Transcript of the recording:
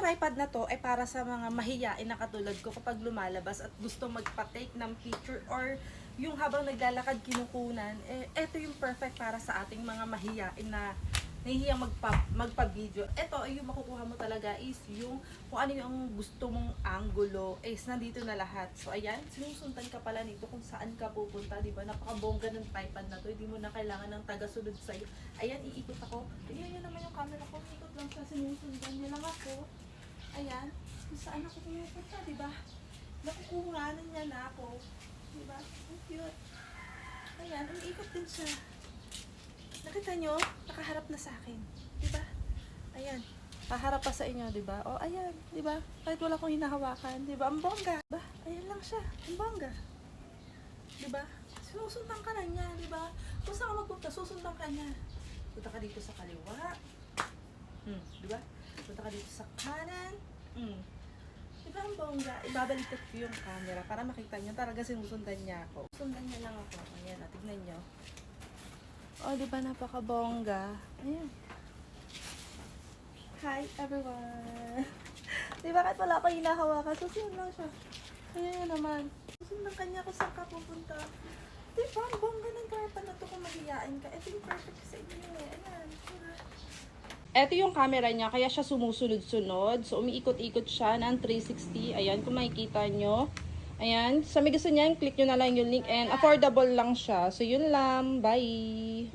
tripod na to ay para sa mga mahiyain na katulad ko kapag lumalabas at gusto magpa-take ng picture or yung habang naglalakad kinukunan, eto yung perfect para sa ating mga mahiyain na nahihiyang magpa-video. Ito ay yung makukuha mo talaga is yung kung ano yung gusto mong angulo is nandito na lahat. So ayan, sinusundan ka pala nito kung saan ka pupunta, di ba? Napakabongga ng tripod na to, hindi mo na kailangan ng taga-sunod sa'yo. Ayan, iikot ako. Tingnan nyo naman yung camera ko, ikot lang siya, sinusundan niya lang ako. Ayan, kung saan ako pupunta, di ba? Nakukuhanan niya na ako. Di ba? Ang cute. Ayan, umiikot din siya. Nakita nyo? Nakaharap na sa akin. Diba? Ayan. Kaharap pa sa inyo, diba? O, ayan. Diba? Kahit wala akong hinahawakan. Diba? Ang bongga. Diba? Ayan lang siya. Ang bongga. Diba? Susundan ka na niya, diba? Kung saan ka magpunta, susundan ka niya. Punta ka dito sa kaliwa. Diba? Punta ka dito sa kanan. Diba ang bongga? Ibabaliktad ko yung camera para makita nyo. Talaga sinusundan niya ako. Sundan niya lang ako. Ayan, tignan nyo. Oh, di ba napaka-bongga? Ayan. Hi, everyone! Di ba kahit wala akong hinahawakan, susunod lang siya. Ayan naman. Susunod lang kanya kung saan ka pupunta. Di ba, ang bongga ng tripod na to kung mahihain ka. Ito yung perfect sa inyo eh. Ayan. Ito yung camera niya, kaya siya sumusunod-sunod. So, umiikot-ikot siya ng 360. Ayan, kung makikita nyo. Ayan, sa may gusto niyan, click nyo na lang yung link and affordable lang siya. So, yun lang. Bye!